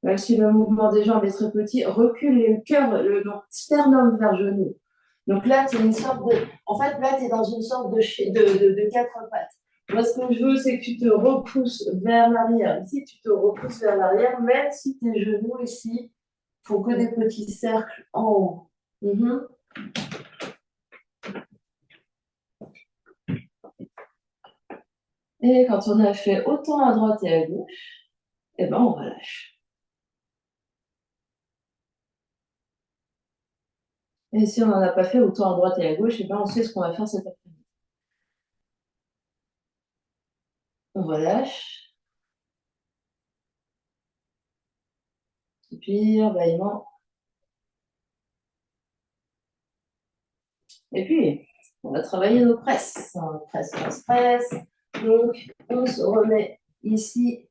A: Même si le mouvement des jambes est très petit, recule le cœur, donc sternum vers genou. Donc là, tu es une sorte de. En fait, là, tu es dans une sorte de quatre pattes. Moi, ce que je veux, c'est que tu te repousses vers l'arrière. Ici, tu te repousses vers l'arrière, même si tes genoux ici font que des petits cercles en haut. Mhm. Et quand on a fait autant à droite et à gauche, eh ben, on relâche. Et si on n'en a pas fait autant à droite et à gauche, eh ben, on sait ce qu'on va faire cet après-midi. On relâche. Soupir, bâillement. Et puis, on va travailler nos presses. Presse, presse, presse. Donc, on se remet ici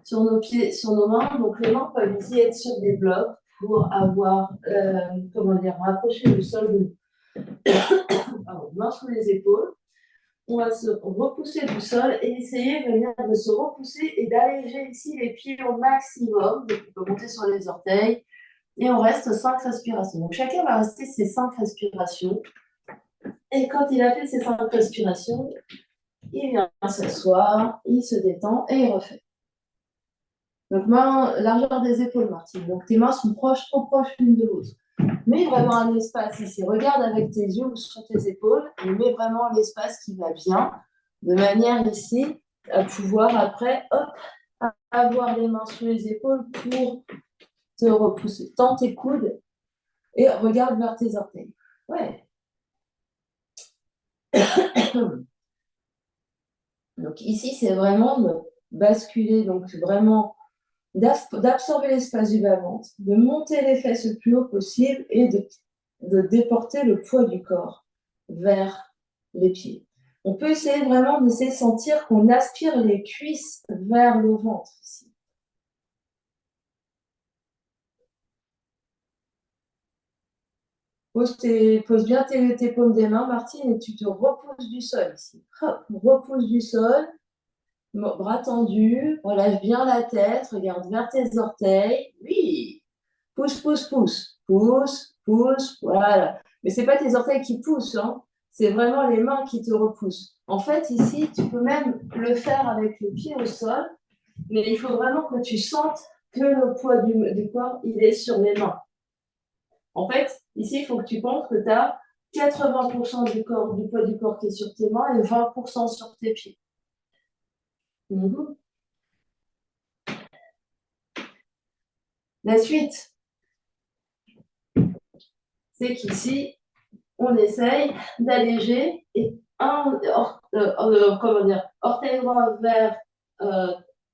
A: sur nos pieds, sur nos mains. Donc, les mains peuvent ici être sur des blocs pour avoir, comment dire, rapprocher le sol de nous. Alors, main sous les épaules. On va se repousser du sol et essayer de se repousser et d'alléger ici les pieds au maximum. Donc, on peut monter sur les orteils. Et on reste 5 respirations. Donc, chacun va rester ses 5 respirations. Et quand il a fait ses 5 respirations, il vient s'asseoir, il se détend et il refait. Donc, main, largeur des épaules, Martine. Donc, tes mains sont proches, trop proches l'une de l'autre. Mets vraiment un espace ici. Regarde avec tes yeux ou sur tes épaules et mets vraiment l'espace qui va bien, de manière ici à pouvoir après, hop, avoir les mains sous les épaules pour te repousser. Tends tes coudes et regarde vers tes orteils. Ouais. Donc ici, c'est vraiment de basculer, donc vraiment d'absorber l'espace du bas-ventre, de monter les fesses le plus haut possible et de déporter le poids du corps vers les pieds. On peut essayer vraiment d'essayer de sentir qu'on aspire les cuisses vers le ventre ici. Pose bien tes paumes des mains, Martine, et tu te repousses du sol ici. Hop, repousse du sol, bras tendus, relâche bien la tête, regarde vers tes orteils. Oui, pousse, pousse, pousse, pousse, pousse, voilà. Mais c'est pas tes orteils qui poussent, hein. C'est vraiment les mains qui te repoussent. En fait, ici, tu peux même le faire avec le pied au sol, mais il faut vraiment que tu sentes que le poids du corps, il est sur les mains. En fait, ici, il faut que tu penses que tu as 80% du poids du corps qui est sur tes mains et 20% sur tes pieds. Mhm. La suite, c'est qu'ici, on essaye d'alléger et comment dire, orteil droit vers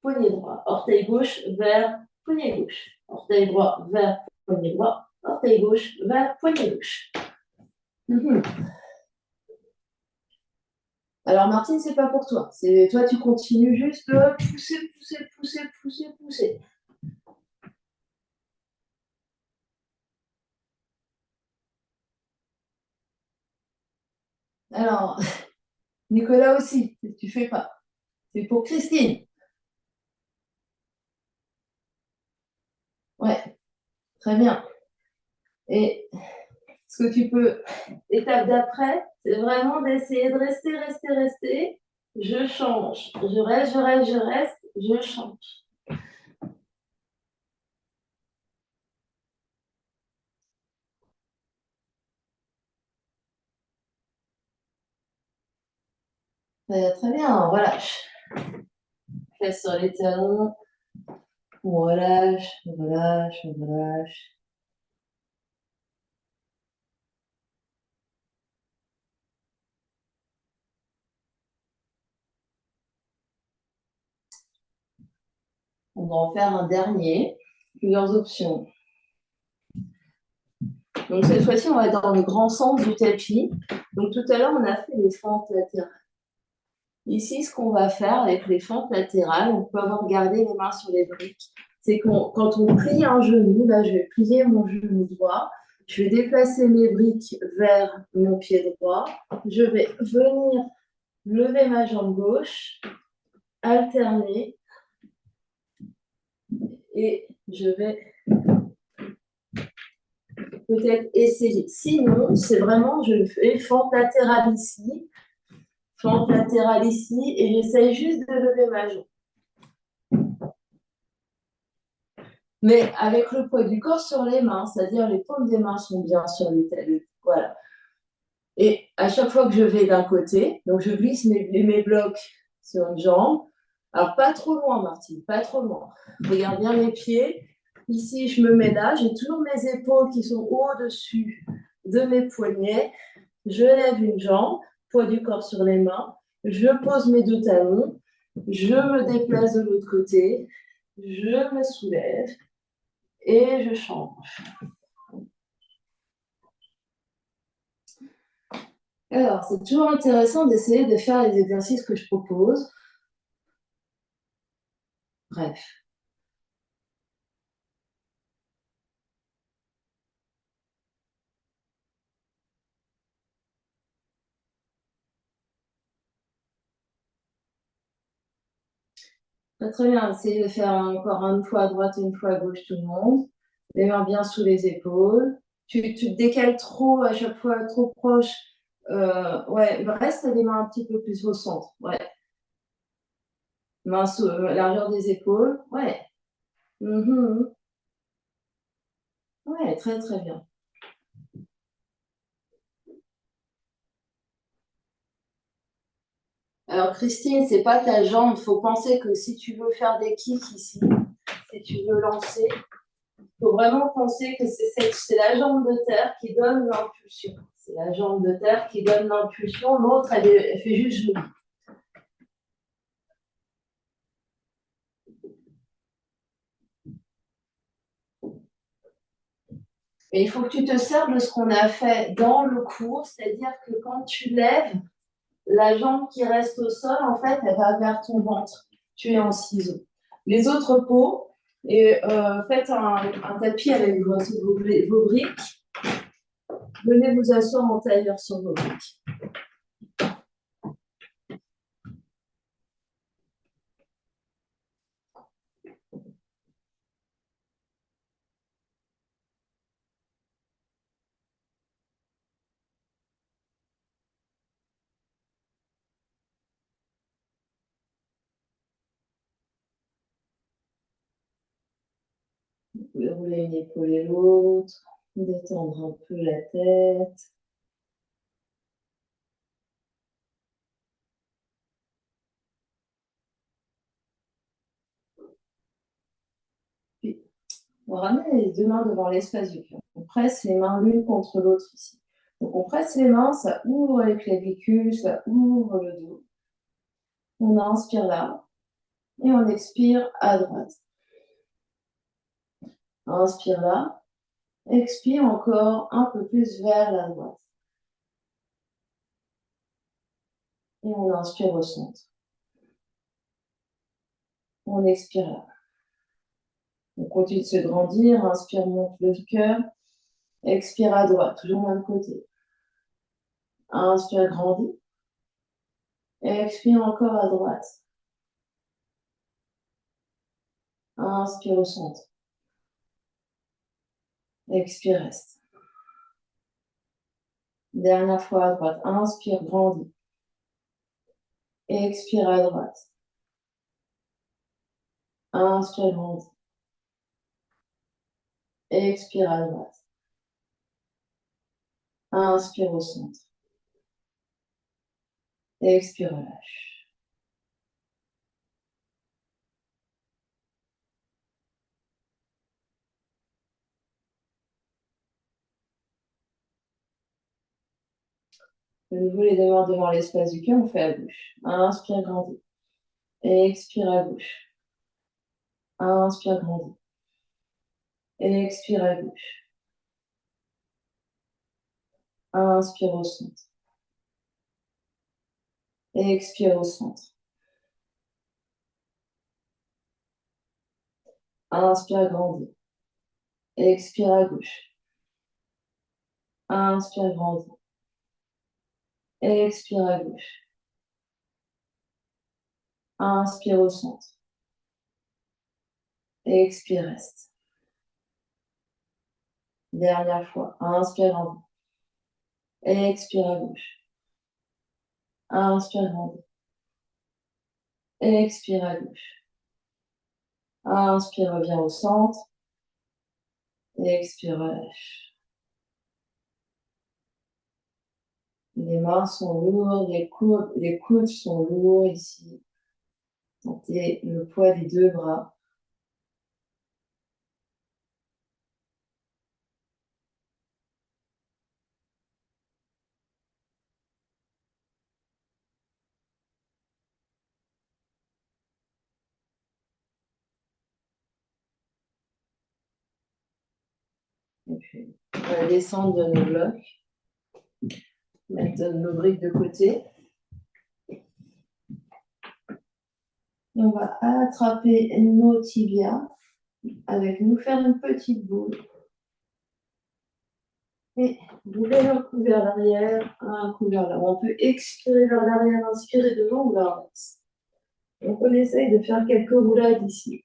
A: poignet droit, orteil gauche vers poignet gauche, orteil droit vers poignet droit, orteil gauche vers poignet gauche. Mhm. Alors Martine, c'est pas pour toi. C'est toi, tu continues juste de pousser, pousser, pousser, pousser, pousser. Alors, Nicolas aussi, tu fais pas. C'est pour Christine. Ouais, très bien. Et ce que tu peux, étape d'après, c'est vraiment d'essayer de rester. Je change. Je reste, je change. Très bien, on relâche. Fais sur les talons. On relâche, on relâche, on relâche. On va en faire un dernier. Plusieurs options. Donc cette fois-ci, on va être dans le grand sens du tapis. Donc tout à l'heure, on a fait les fentes latérales. Ici, ce qu'on va faire avec les fentes latérales, on peut avoir gardé les mains sur les briques. C'est quand on plie un genou, là je vais plier mon genou droit, je vais déplacer mes briques vers mon pied droit, je vais venir lever ma jambe gauche, alterner et je vais peut-être essayer. Sinon, c'est vraiment, je fais fente latérale ici et j'essaye juste de lever ma jambe. Mais avec le poids du corps sur les mains, c'est-à-dire les paumes des mains sont bien sur les têtes. Voilà. Et à chaque fois que je vais d'un côté, donc je glisse mes blocs sur une jambe. Alors, pas trop loin, Martine, pas trop loin. Regarde bien mes pieds. Ici, je me mets là. J'ai toujours mes épaules qui sont au-dessus de mes poignets. Je lève une jambe, poids du corps sur les mains. Je pose mes deux talons. Je me déplace de l'autre côté. Je me soulève et je change. Alors, c'est toujours intéressant d'essayer de faire les exercices que je propose. Bref. Très bien, essayez de faire encore une fois à droite et une fois à gauche tout le monde. Les mains bien sous les épaules. Tu te décales trop à chaque fois, trop proche. Ouais, reste les mains un petit peu plus au centre. Ouais. Mains sous largeur des épaules. Ouais. Mhm. Ouais, très très bien. Alors Christine, c'est pas ta jambe. Il faut penser que si tu veux faire des kicks ici, si tu veux lancer, il faut vraiment penser que c'est la jambe de terre qui donne l'impulsion. C'est la jambe de terre qui donne l'impulsion. L'autre, elle fait juste genou. Et il faut que tu te serves de ce qu'on a fait dans le cours, c'est-à-dire que quand tu lèves, la jambe qui reste au sol, en fait, elle va vers ton ventre. Tu es en ciseaux. Les autres peaux, et faites un tapis avec vos briques. Venez vous asseoir en tailleur sur vos briques. Vous pouvez rouler une épaule et l'autre, détendre un peu la tête. Puis, on ramène les deux mains devant l'espace du cœur. On presse les mains l'une contre l'autre ici. Donc, on presse les mains, ça ouvre les clavicules, ça ouvre le dos. On inspire là et on expire à droite. Inspire là, expire encore un peu plus vers la droite. Et on inspire au centre. On expire là. On continue de se grandir, inspire, monte le cœur, expire à droite, toujours même côté. Inspire, grandis. Expire encore à droite. Inspire au centre. Expire, reste. Dernière fois à droite. Inspire, grandis. Expire à droite. Inspire, grandis. Expire à droite. Inspire au centre. Expire, relâche. De nouveau, les deux mains devant l'espace du cœur, on fait à gauche. Inspire, grandis. Expire à gauche. Inspire, grandis. Expire à gauche. Inspire au centre. Expire au centre. Inspire, grandis. Expire à gauche. Inspire, grandis. Expire à gauche. Inspire au centre. Expire, reste. Dernière fois. Inspire, grandis. Expire à gauche. Inspire, grandis. Expire à gauche. Inspire, reviens au centre. Expire, relâche. Les mains sont lourdes, les coudes sont lourds ici. Sentez le poids des deux bras. Et puis, on va descendre de nos blocs. Mettre nos briques de côté. Et on va attraper nos tibias avec nous, faire une petite boule. Et bouger un coup vers l'arrière, un coup vers l'avant. On peut expirer vers l'arrière, inspirer devant ou l'inverse. Donc on essaye de faire quelques roulades ici.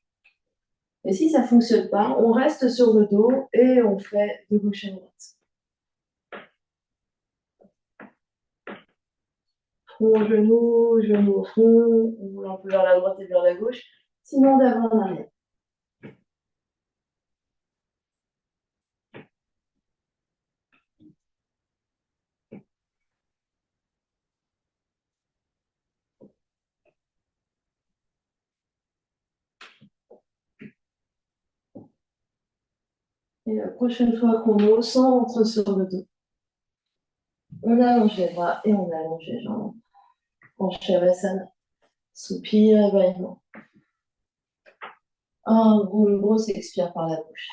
A: Et si ça ne fonctionne pas, on reste sur le dos et on fait de gauche à droite. Front, genou au fond. On roule un peu vers la droite et vers la gauche. Sinon d'avant en arrière. Et la prochaine fois qu'on est au centre sur le dos, on allonge les bras et on allonge les jambes. En Shavasana. Soupir et bâillement. Un gros expire par la bouche.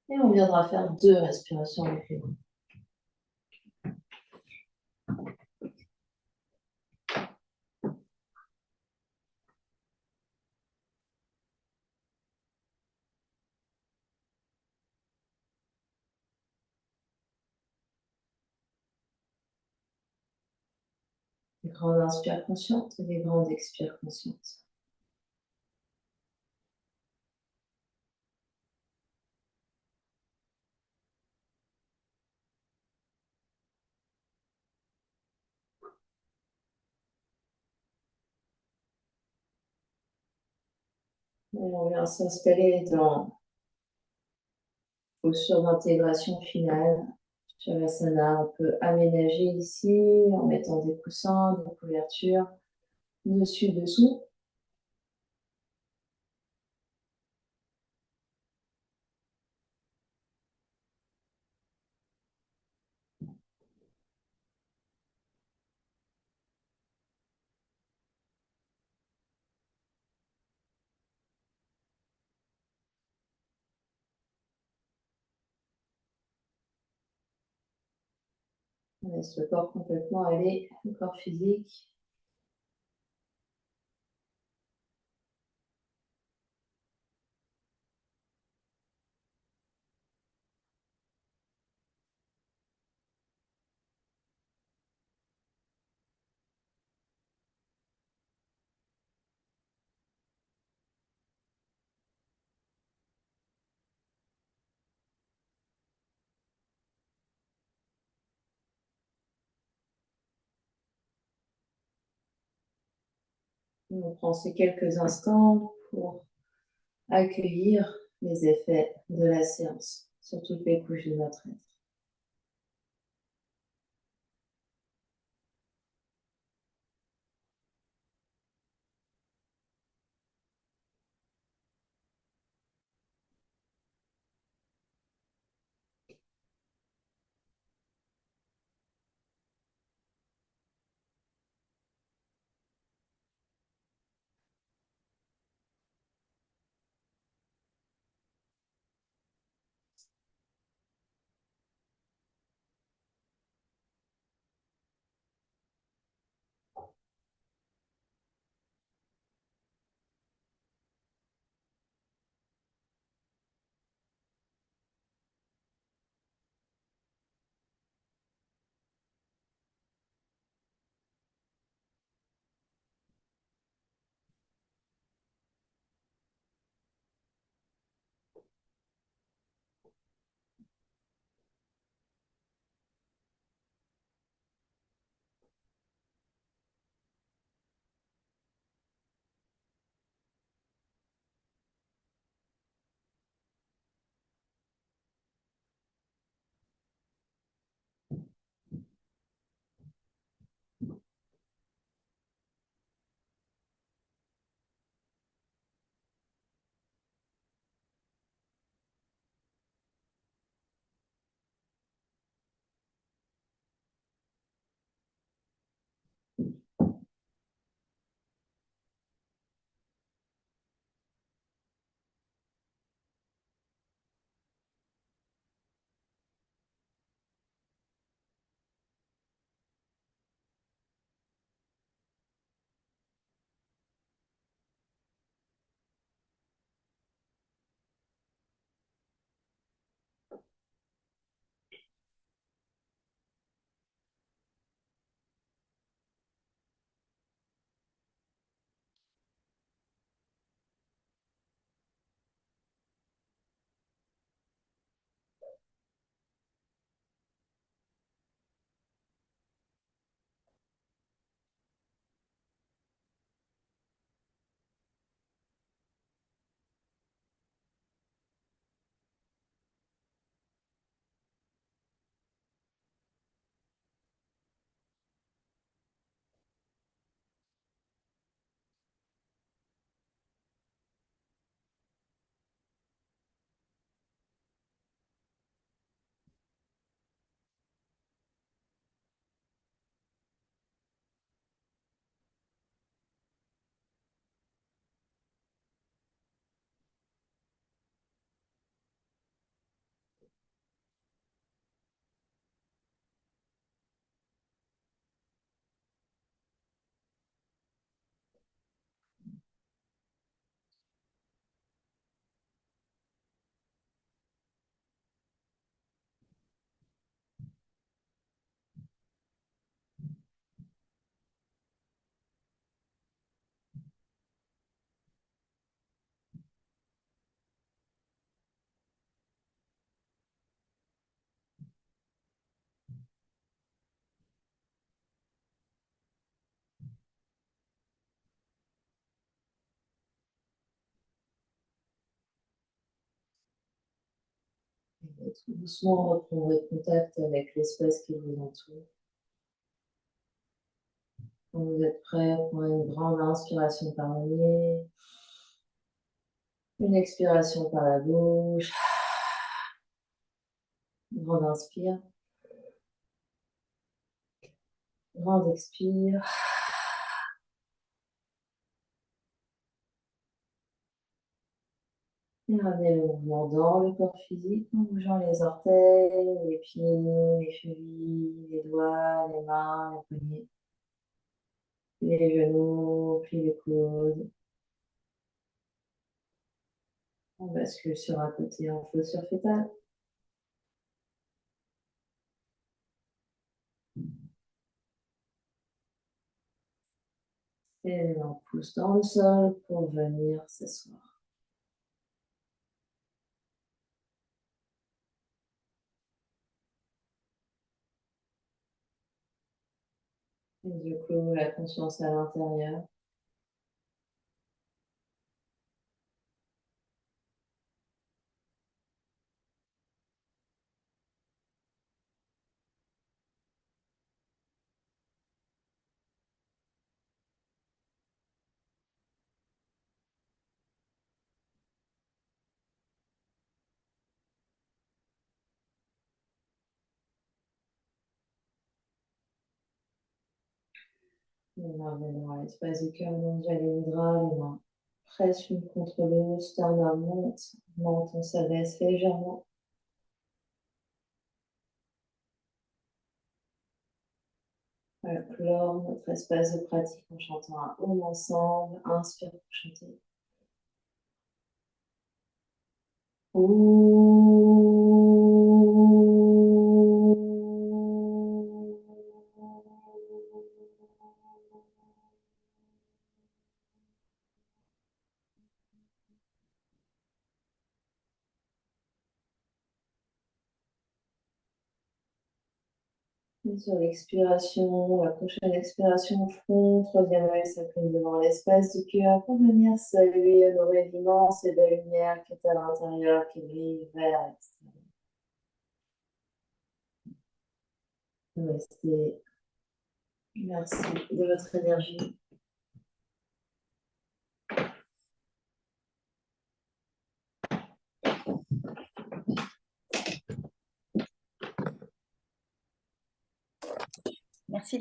A: Et on viendra faire 2 respirations avec les bras. Des grandes inspires conscientes et des grandes expires conscientes. Et on vient s'installer dans posture d'intégration finale. Shavasana, on peut aménager ici en mettant des coussins, des couvertures, dessus, dessous. On laisse le corps complètement aller, le corps physique. On prend ces quelques instants pour accueillir les effets de la séance sur toutes les couches de notre être. Et tout doucement, reprendrez contact avec l'espace qui vous entoure. Quand vous êtes prêt, prenez une grande inspiration par le nez, une expiration par la bouche, une grande inspire, grande expire. Et ramenez le mouvement dans le corps physique en bougeant les orteils, les pieds, les chevilles, les doigts, les mains, les poignets, puis les genoux, puis les coudes. On bascule sur un côté en posture fétale. Et on pousse dans le sol pour venir s'asseoir. Et du coup, la conscience à l'intérieur. On ramènera l'espace du cœur mondial et hydra, les mains pressent l'une contre l'autre, sternum monte, menton s'abaisse légèrement. On va clore notre espace de pratique en chantant un home ensemble. Inspire pour chanter. Et sur l'expiration, la prochaine expiration au front, troisième œil s'incline devant l'espace du cœur pour venir saluer, honorer l'immense et belle lumière qui est à l'intérieur, qui brille vers l'extérieur. Restez. Merci de votre énergie.
B: Merci.